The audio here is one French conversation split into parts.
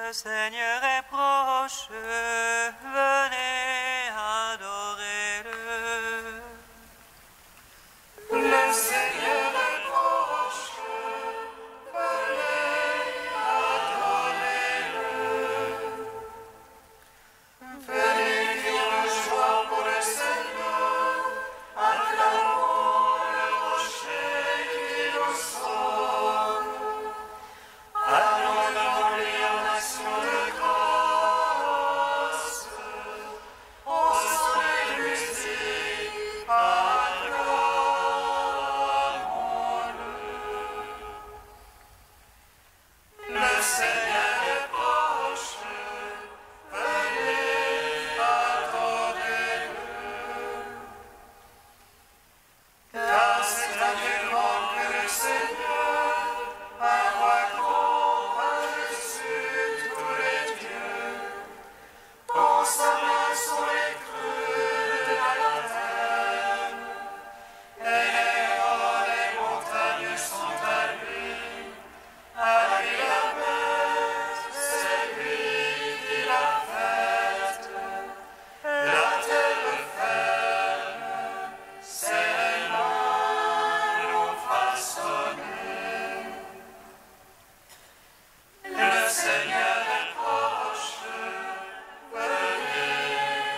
Le Seigneur est proche, venez adorer-le. Le Seigneur est proche, venez adorer-le. Venez crier de joie pour le Seigneur, acclamons le rocher qui nous sauve. Allons devant lui en action de grâce, au son des musiques, acclamons-le. Le Seigneur est proche, venez adorer-le. Car c'est un Dieu grand que le Seigneur, un roi grand par-dessus tous les dieux. Dans sa main sont les creux de la terre, et les hauts des montagnes sont à lui. À lui la mer, c'est lui qui l'a faite. La terre ferme, ses mains l'ont façonnée. Le Seigneur est proche, venez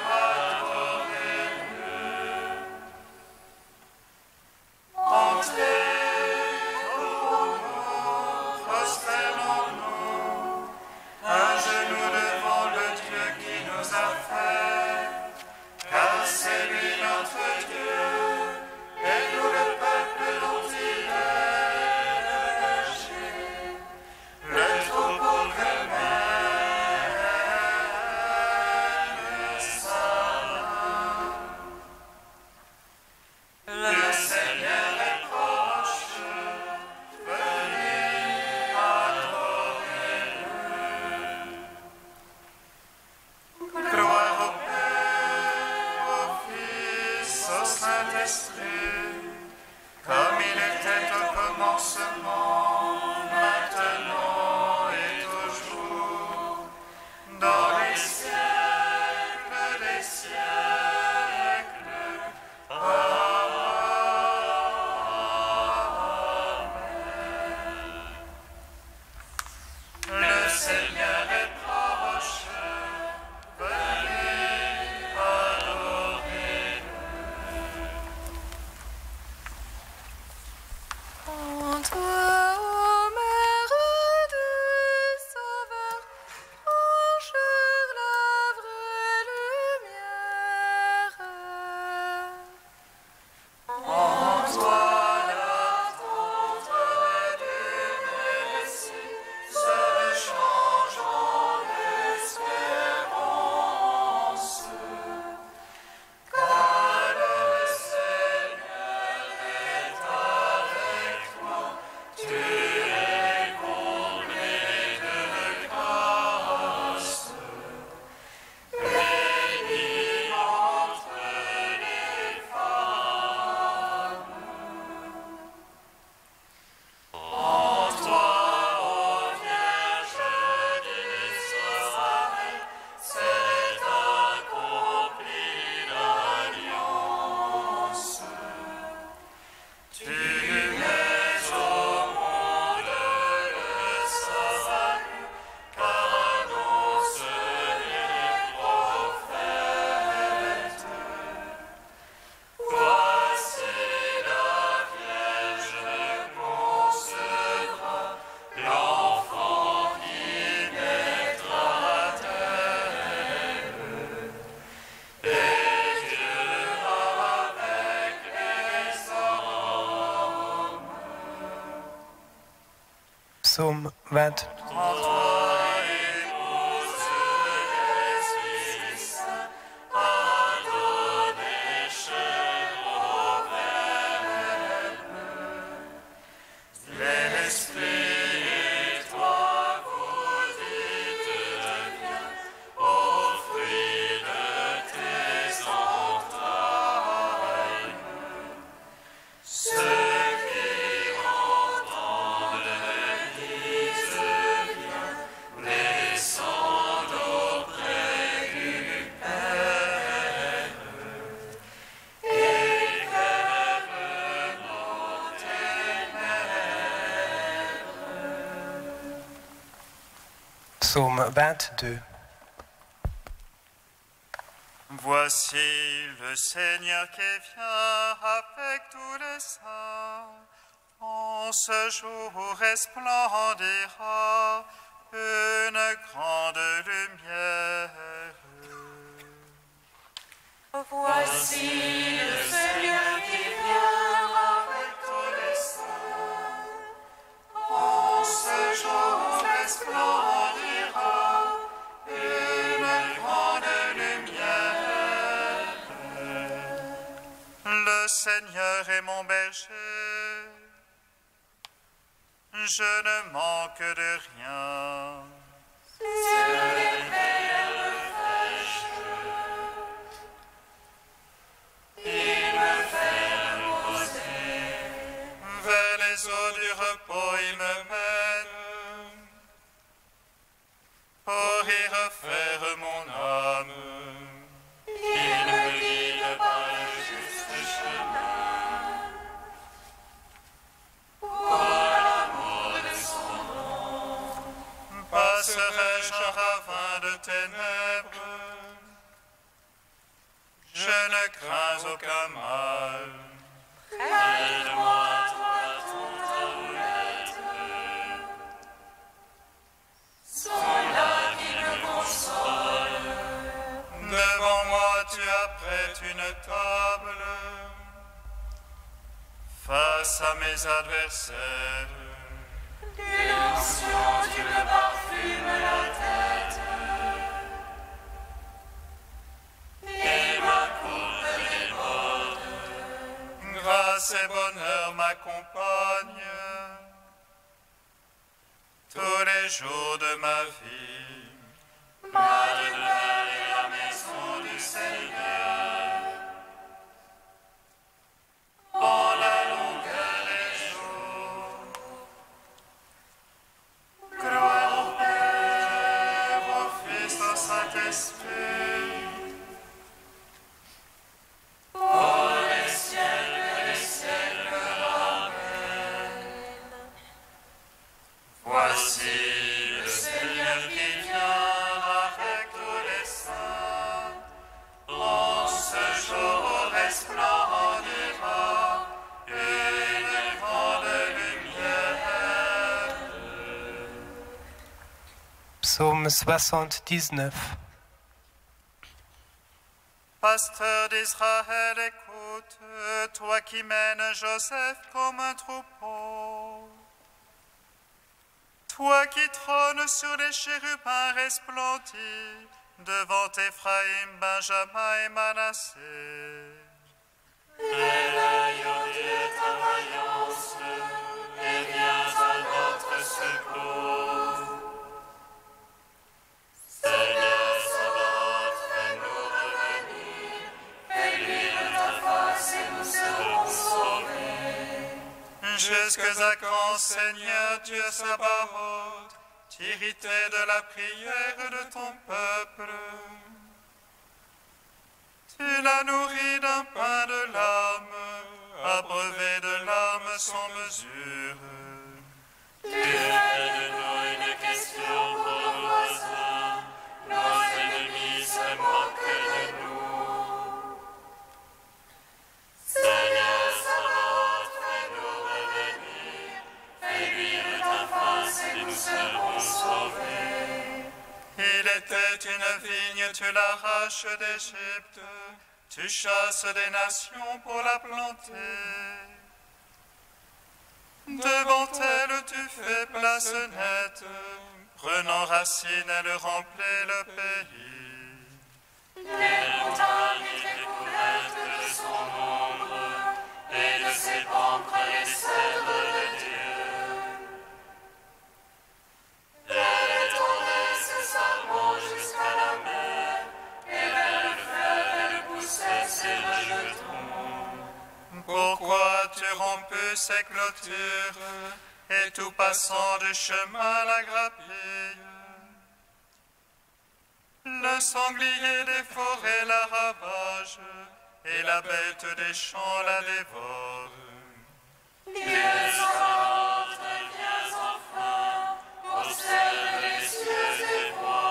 adorer-le. Entrez, couvrons-nous, prosternons-nous, un genou devant le Dieu qui nous a fait, car c'est lui notre Dieu, et nous le peuple dont il est le berger, le troupeau que mène sa main. Le Seigneur est proche, venez adorer-le. Gloire au Père, au Fils, au Saint-Esprit, comme il était au commencement, maintenant et toujours, dans les siècles des siècles. Amen. Le Seigneur est proche, venez adorer-le. En toi, ô Mère du Sauveur, enjure la vraie lumière. En toi, l'attente du Messie se change en espérance. Car le Seigneur est avec toi, tu es comblé de grâce. Bénie entre les femmes. En toi, ô Vierge d'Israël, s'est accomplie l'alliance. Tu mets au monde le salut, car annoncent les prophètes. Voici la Vierge concevra l'enfant qui naîtra d'elle. Et Dieu avec les hommes. Psaume 29. En toi, épouse Jésus, a donné chair au Verbe. L'Esprit et toi, vous dites viens, au fruit de tes entrailles. Ceux qui entendent disent viens. 22. Voici le Seigneur qui vient avec tous les saints. En ce jour resplendira une grande lumière. Voici le Seigneur qui vient avec tous les saints. En ce jour resplendira une grande lumière. Le Seigneur est mon berger, je ne manque de rien. Vers les eaux du repos, il me mène pour y refaire mon âme. Il me guide par le juste chemin. Pour l'amour de son nom. Passerai-je un ravin de ténèbres, je ne crains aucun mal. Près de moi, toi, ton tablette. Sont là qui me consolent. Devant moi, tu apprêtes une table face à mes adversaires. D'une onction, tu me parfumes la tête. Et ma coupe déborde. Grâce et bonheur m'accompagnent tous les jours de ma vie. Ma demeure est la maison du Seigneur. En la longueur des jours. Gloire au Père, au Fils, au Saint-Esprit. Pour les siècles des siècles. Amen. Voici le Seigneur qui vient avec tous les saints. En ce jour resplendira une grande lumière. Psaume 79. Pasteur d'Israël, écoute, toi qui mènes Joseph comme un troupeau. Toi qui trônes sur les chérubins resplendis, devant Éphraïm, Benjamin et Manassé. Réveille, ô Dieu, ta vaillance, et viens à notre secours. Seigneur Sabaoth, fais-nous revenir, fais luire ta face et nous serons sauvés. Jusque à quand, Seigneur Dieu Sabaoth, t'irriter de la prière de ton peuple? Tu l'as nourri d'un pain de larmes, abreuvé de larmes sans mesure. Tu fais de nous une question pour nos voisins, nos ennemis se moquent de nous. Seigneur Sabaoth, fais-nous revenir, fais luire ta face et nous serons sauvés. Il était une vigne, tu l'arraches d'Égypte, tu chasses des nations pour la planter. Devant elle, tu fais place nette, prenant racine, elle remplit le pays. Les montagnes étaient couvertes de son ombre, et de ses pampres les cèdres de Dieu. Elle étendait ses sarments jusqu'à la mer, et vers le fleuve elle poussait ses rejetons. Pourquoi as-tu rompu ces clôtures, et tout passant du chemin la grappille? Le sanglier des forêts la ravage, et la bête des champs la dévore. Dieu Sabaoth, viens enfin, observe les cieux et vois.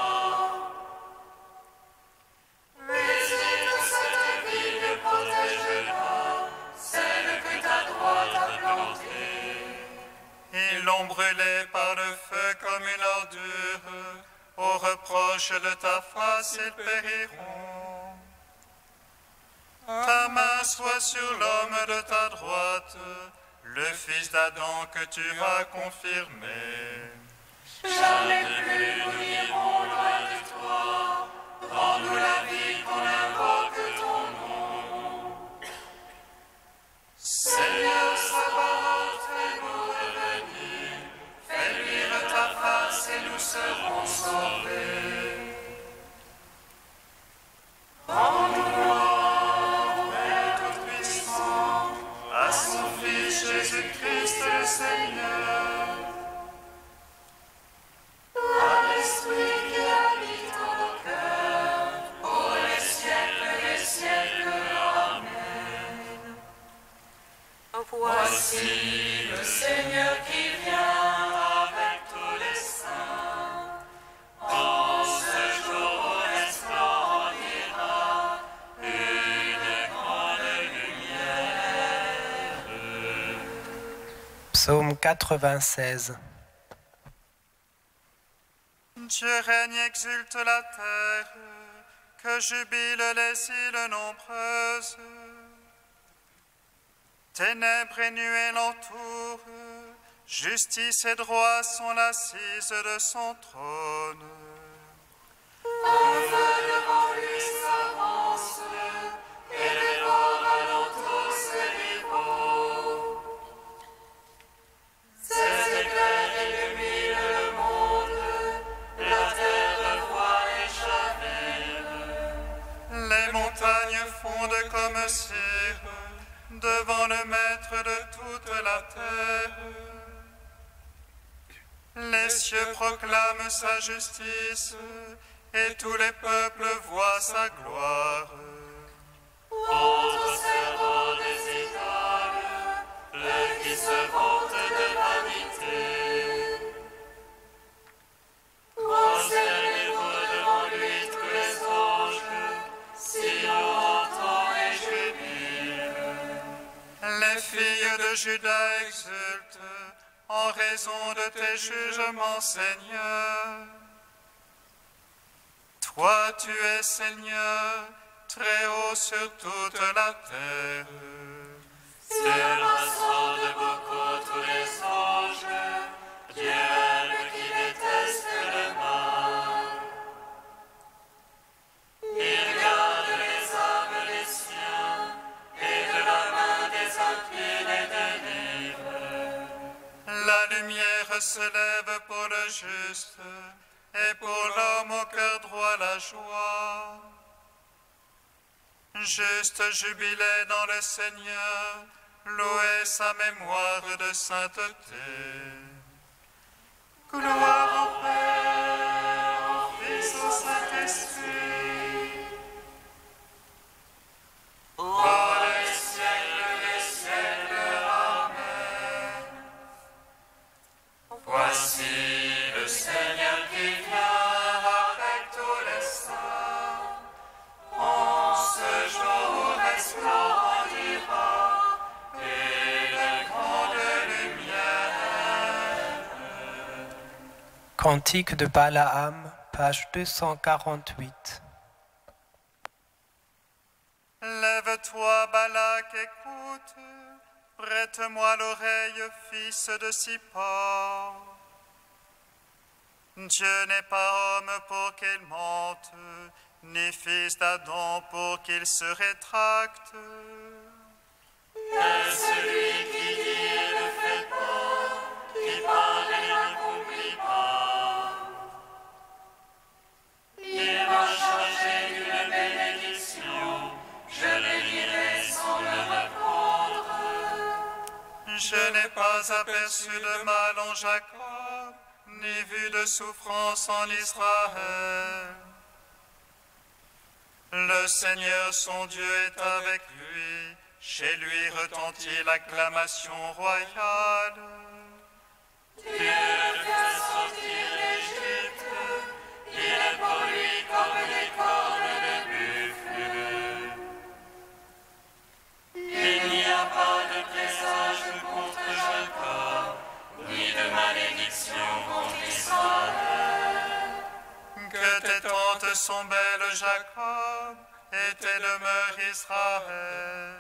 ta face, ils périront. Ta main soit sur l'homme de ta droite, le fils d'Adam que tu vas confirmer. Jamais plus nous n'irons loin de toi. Rends-nous la vie qu'on invoque ton nom. Seigneur, sa parole fais-nous revenir. Fais luire ta face et nous serons sauvés. Rends-nous gloire, Père Tout-Puissant, à son Fils Jésus-Christ le Seigneur. À l'Esprit qui habite en nos cœurs, pour les siècles des siècles. Amen. Voici le Seigneur qui vient avec tous les saints. En ce jour resplendira une grande lumière. Psaume 96. Dieu règne, exulte la terre, que jubilent les îles nombreuses. Ténèbres et nuées l'entourent, justice et droit sont l'assise de son trône. Un feu devant lui s'avance, et les morts alentour ses rivaux. Ses éclairs illuminent le monde, la terre voit et chavire. Les montagnes fondent comme cire devant le Maître de toute la terre. Les cieux proclament sa justice, et tous les peuples voient sa gloire. Autres servants des idoles, eux qui se vantent de vanité. Prosternez-vous devant lui tous les anges, si entend et jubile. Les filles de Juda exultent en raison de tes jugements, Seigneur. Toi, tu es Seigneur, très haut sur toute la terre. Surpassant de beaucoup tous les anges, Dieu aime qui déteste le mal. Il garde les âmes des siens, et de la main des impies les délivre. La lumière se lève pour le juste, et pour l'homme au cœur droit la joie. Juste jubilé dans le Seigneur, louez sa mémoire de sainteté. Gloire au Père, au Fils, au Saint-Esprit. Pour les siècles des siècles. Amen. Voici le Seigneur qui vient avec tous les saints. En ce jour resplendira une grande lumière. Cantique de Balaam, page 248. Lève-toi, Balak, écoute. Prête-moi l'oreille, fils de Zippor. Dieu n'est pas homme pour qu'il mente, ni fils d'Adam pour qu'il se rétracte. Que celui qui dit et ne fait pas, qui parle et n'accomplit pas. Il m'a chargé d'une bénédiction, je le dirai sans le reprendre. Je n'ai pas aperçu de mal en Jacob, ni vu de souffrance en Israël. Le Seigneur son Dieu est avec lui, chez lui retentit l'acclamation royale. Dieu le fait sortir d'Égypte, il est pour lui comme des cornes de buffle. Il n'y a pas de présage contre Jacob, ni de malédiction contre Israël. Que tes tentes son bel Jacob et tes demeures Israël.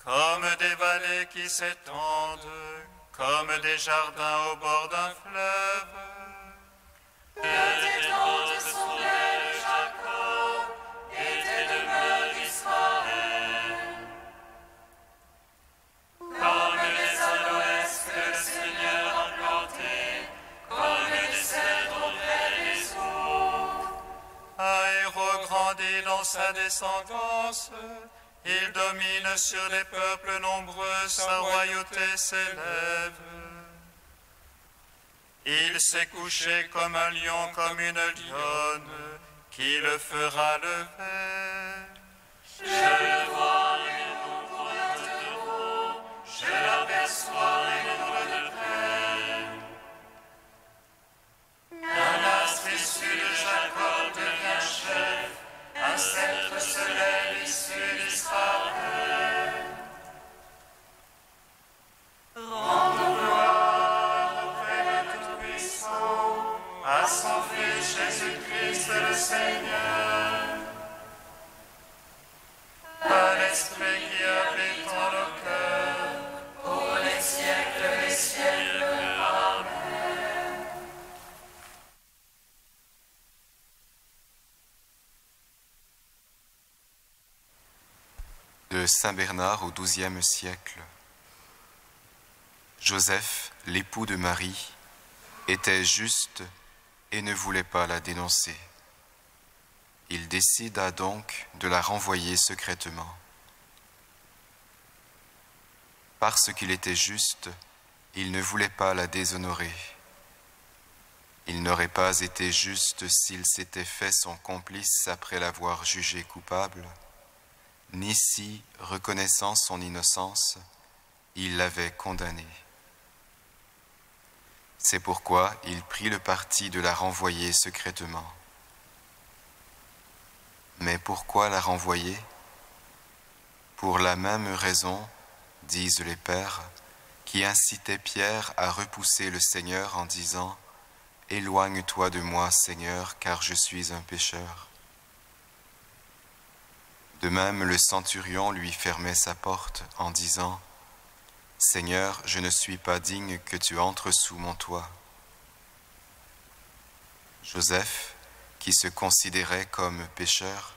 Comme des vallées qui s'étendent, comme des jardins au bord d'un fleuve. Que tes tentes sont belles, Jacob, et tes demeures Israël. Comme les aloès que le Seigneur a plantés, comme des cèdres près des eaux. Aéro grandit dans sa descendance, il domine sur les peuples nombreux, sa royauté s'élève. Il s'est couché comme un lion, comme une lionne, qui le fera lever. Je le vois, il nombre de haut, je l'aperçois, il nombre de près. Un astre issu de Jacob devient chef, un sceptre se lève issu d'Israël. Rendons gloire au Père Tout-Puissant, à son Fils Jésus-Christ le Seigneur. À l'Esprit qui habite en nos cœurs, pour les siècles des siècles. Amen. De Saint Bernard au XIIe siècle. Joseph, l'époux de Marie, était juste et ne voulait pas la dénoncer. Il décida donc de la renvoyer secrètement. Parce qu'il était juste, il ne voulait pas la déshonorer. Il n'aurait pas été juste s'il s'était fait son complice après l'avoir jugée coupable, ni si, reconnaissant son innocence, il l'avait condamnée. C'est pourquoi il prit le parti de la renvoyer secrètement. Mais pourquoi la renvoyer? Pour la même raison, disent les pères, qui incitaient Pierre à repousser le Seigneur en disant « Éloigne-toi de moi, Seigneur, car je suis un pécheur. » De même, le centurion lui fermait sa porte en disant « Seigneur, je ne suis pas digne que tu entres sous mon toit. » Joseph, qui se considérait comme pécheur,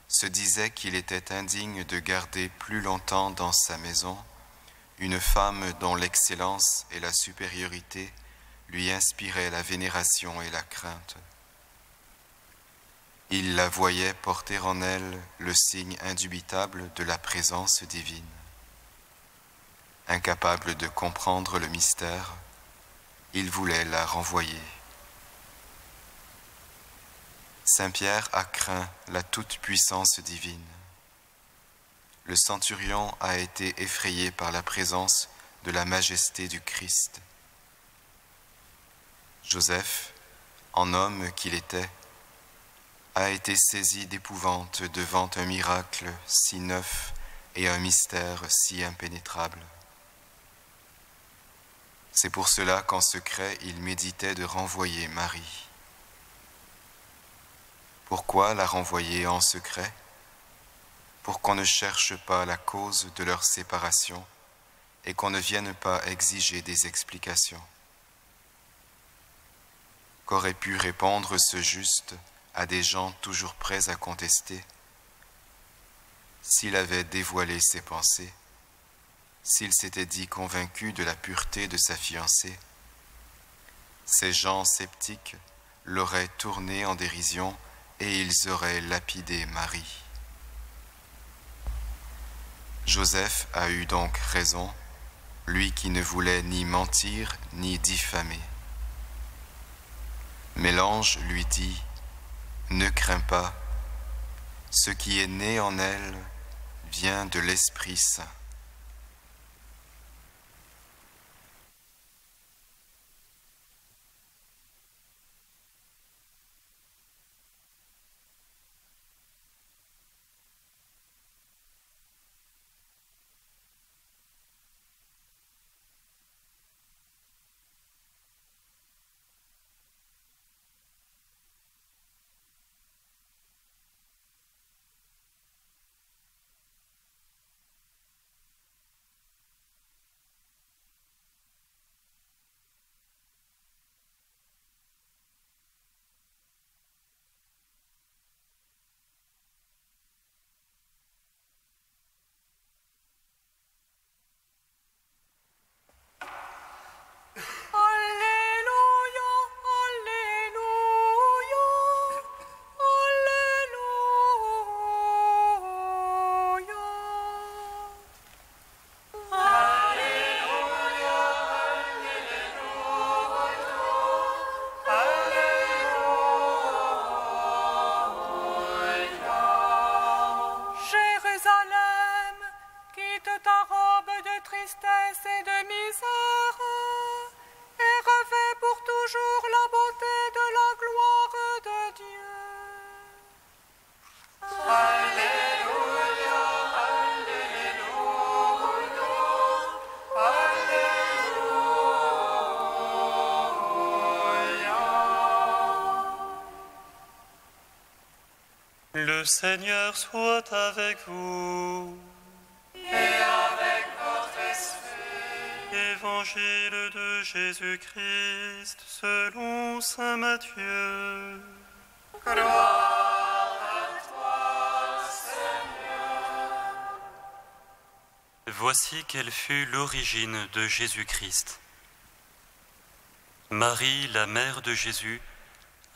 se disait qu'il était indigne de garder plus longtemps dans sa maison une femme dont l'excellence et la supériorité lui inspiraient la vénération et la crainte. Il la voyait porter en elle le signe indubitable de la présence divine. Incapable de comprendre le mystère, il voulait la renvoyer. Saint Pierre a craint la toute-puissance divine. Le centurion a été effrayé par la présence de la majesté du Christ. Joseph, en homme qu'il était, a été saisi d'épouvante devant un miracle si neuf et un mystère si impénétrable. C'est pour cela qu'en secret, il méditait de renvoyer Marie. Pourquoi la renvoyer en secret? Pour qu'on ne cherche pas la cause de leur séparation et qu'on ne vienne pas exiger des explications. Qu'aurait pu répondre ce juste à des gens toujours prêts à contester? S'il avait dévoilé ses pensées, s'il s'était dit convaincu de la pureté de sa fiancée, ces gens sceptiques l'auraient tourné en dérision et ils auraient lapidé Marie. Joseph a eu donc raison, lui qui ne voulait ni mentir ni diffamer. Mais l'ange lui dit « Ne crains pas, ce qui est né en elle vient de l'Esprit Saint. » Le Seigneur soit avec vous. Et avec votre esprit. Évangile de Jésus-Christ selon saint Matthieu. Gloire à toi, Seigneur. Voici quelle fut l'origine de Jésus-Christ. Marie, la mère de Jésus,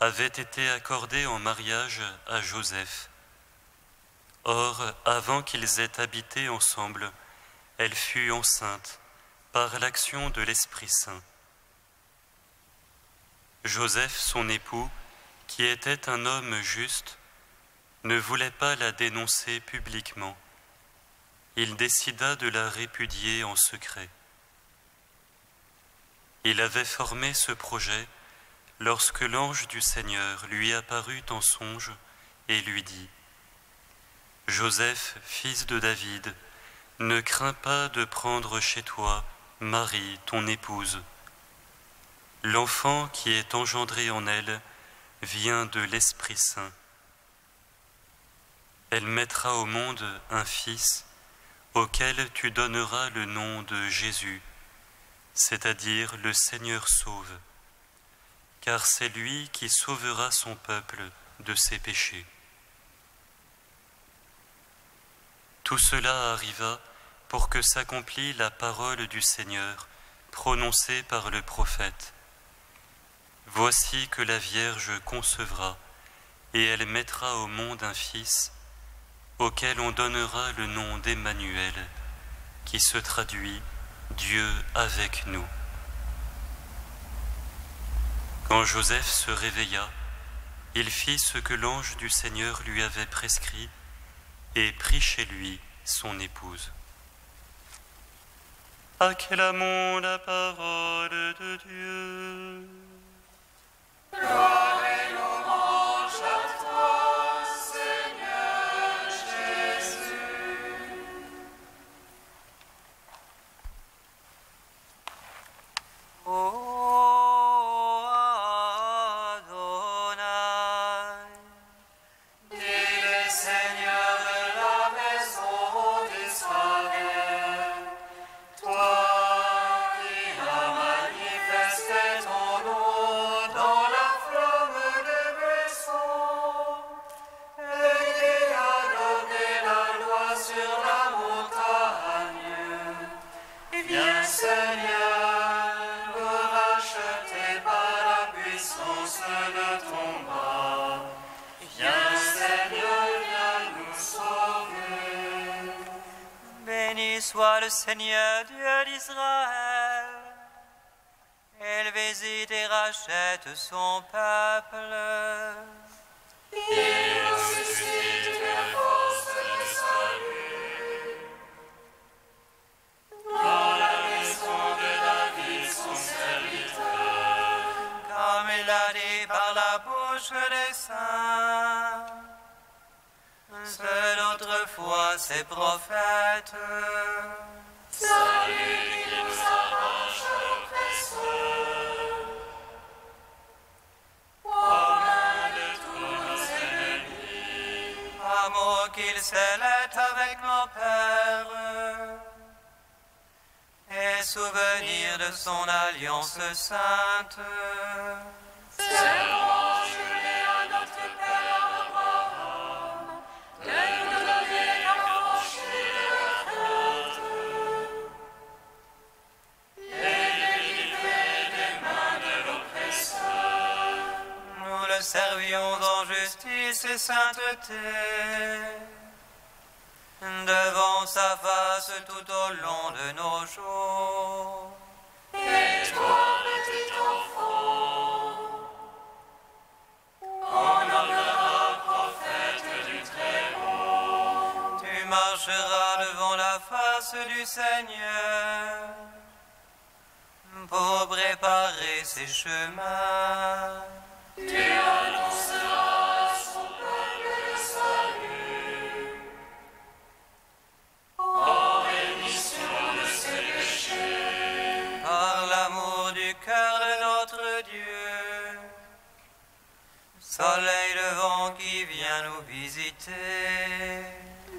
avait été accordée en mariage à Joseph. Or, avant qu'ils aient habité ensemble, elle fut enceinte par l'action de l'Esprit Saint. Joseph, son époux, qui était un homme juste, ne voulait pas la dénoncer publiquement. Il décida de la répudier en secret. Il avait formé ce projet lorsque l'ange du Seigneur lui apparut en songe et lui dit : « Joseph, fils de David, ne crains pas de prendre chez toi Marie, ton épouse. L'enfant qui est engendré en elle vient de l'Esprit Saint. Elle mettra au monde un fils auquel tu donneras le nom de Jésus, c'est-à-dire le Seigneur sauve, car c'est lui qui sauvera son peuple de ses péchés. » Tout cela arriva pour que s'accomplît la parole du Seigneur prononcée par le prophète. « Voici que la Vierge concevra, et elle mettra au monde un fils, auquel on donnera le nom d'Emmanuel, qui se traduit « Dieu avec nous ». Quand Joseph se réveilla, il fit ce que l'ange du Seigneur lui avait prescrit et prit chez lui son épouse. Acclamons la parole de Dieu. Gloire et louange à toi, Seigneur Jésus. Ô Adonai, Dis le Seigneur de la maison d'Israël, toi qui as manifesté ton nom dans la flamme des buissons, et qui as donné la loi sur la montagne. Viens, Seigneur, nous racheter par la puissance de ton bras. Viens, Seigneur, viens nous sauver. béni soit le Seigneur Dieu d'Israël. Il visite et rachète son peuple. Il suscite la force de salut. Dans la maison de David, son serviteur. Comme il a dit par la bouche des saints, seul autrefois ses prophètes. Salut qui nous arrache l'oppresseur. Aux mains de tous nos ennemis. Amour qu'il scellait avec nos pères, et souvenir de son alliance sainte. Serment juré à notre Père Abraham, de nous donner l'affranchir de la crainte, et délivrer des mains de l'oppresseur. Nous le servions en justice et sainteté, devant sa face tout au long de nos jours. Et toi, petit enfant, on nommera prophète du Très-Haut. Tu marcheras devant la face du Seigneur pour préparer ses chemins. Tu annonceras à son peuple le salut, en rémission de ses péchés. Par l'amour du cœur de notre Dieu, soleil levant qui vient nous visiter. visiter.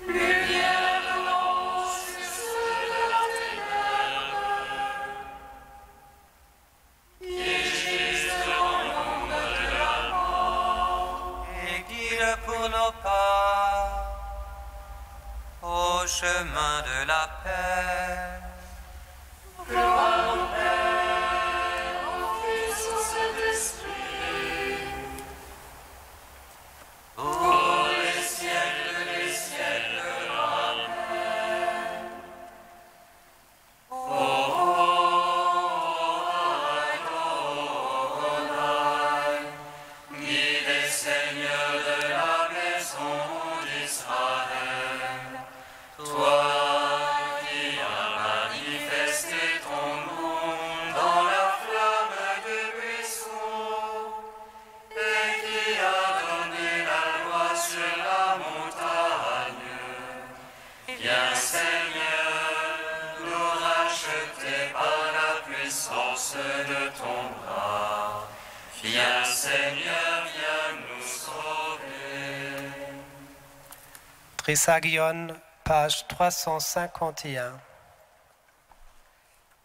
Lumière de l'ange sur ceux de la ténèbre, qui gisent dans l'ombre de la mort. Et guide pour nos pas au chemin de la paix. Gloire au Père, au Fils, au Saint-Esprit, pour les siècles des siècles. Amen. Guide, Seigneur de la maison d'Israël, toi qui as manifesté ton nom dans la flamme du buisson, et qui as donné la loi sur la montagne. Viens, Seigneur, nous racheter par la puissance de ton bras. Viens, Seigneur, viens nous sauver. Trisagion, page 351.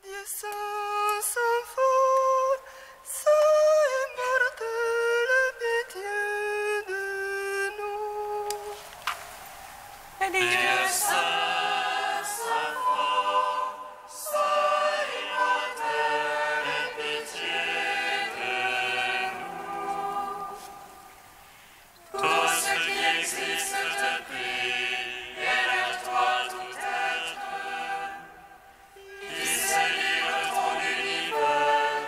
Dieu saint fort, saint immortel, pitié de nous. Dieu saint, saint fort, saint immortel, aie pitié de nous. Tout ce qui existe te prie, et vers toi tout être, qui saisit de ton univers,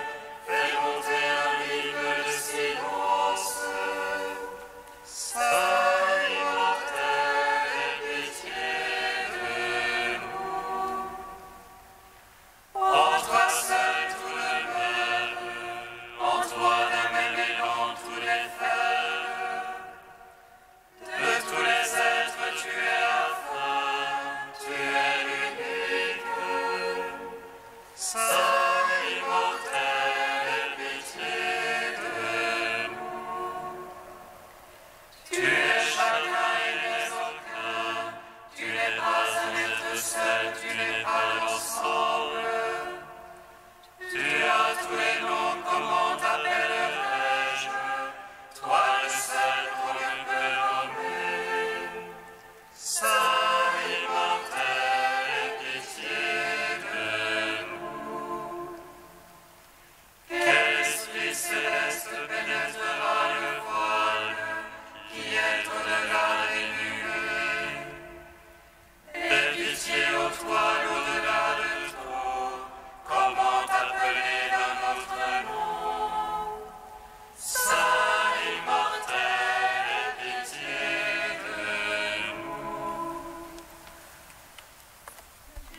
fais monter un livre de silence. Saint immortel, aie pitié de nous. En toi seul tout le verbe, en toi d'un même élan tous les fers. De tous les êtres tu es la fin, tu es l'unique. Saint immortel, aie pitié de nous. Tu es chacun et n'es aucun, tu n'es pas un être seul, tu n'es pas l'ensemble. Tu as tous les noms, comment t'appellerais-je, toi le seul qu'on ne peut nommer. Saint immortel, aie pitié de nous. Quel esprit céleste pénétrera le voile qui est au-delà des nuées? Aie pitié ô toile au-delà de tout, comment t'appeler d'un autre nom? Saint immortel, aie pitié de nous.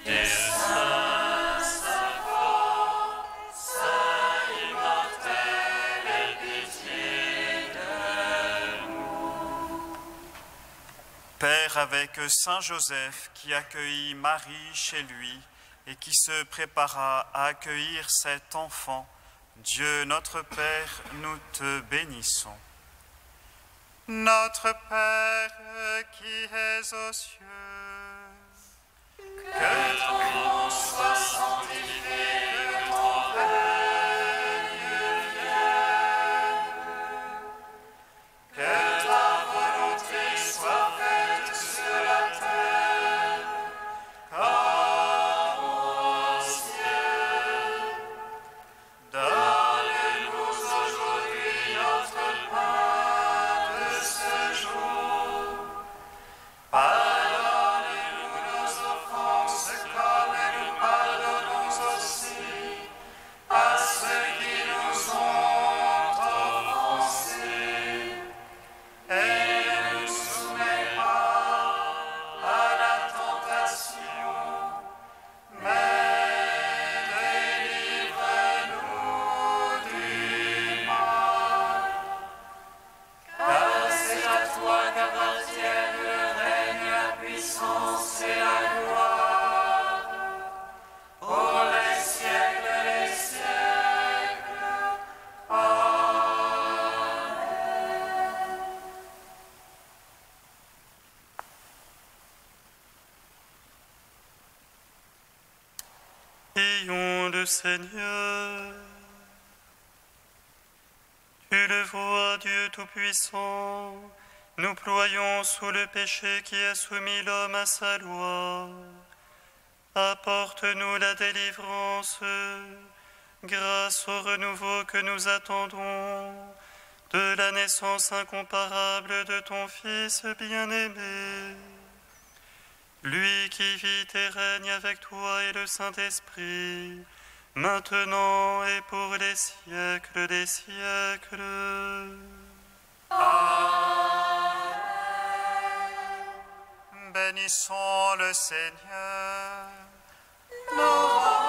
Dieu saint, saint fort, saint immortel, aie pitié de nous. Père avec Saint Joseph qui accueillit Marie chez lui et qui se prépara à accueillir cet enfant, Dieu notre Père, nous te bénissons. Notre Père qui es aux cieux, Que ton nom soit sanctifié, que ton règne vienne, que ta volonté soit faite sur la terre comme au ciel. Donne-nous aujourd'hui notre pain de ce jour. Pardonne-nous nos offenses comme Prions le Seigneur. Tu le vois, Dieu Tout-Puissant, nous ployons sous le péché qui a soumis l'homme à sa loi. Apporte-nous la délivrance, grâce au renouveau que nous attendons, de la naissance incomparable de ton Fils bien-aimé. Lui qui vit et règne avec toi et le Saint-Esprit, maintenant et pour les siècles des siècles. Amen. Bénissons le Seigneur. Louange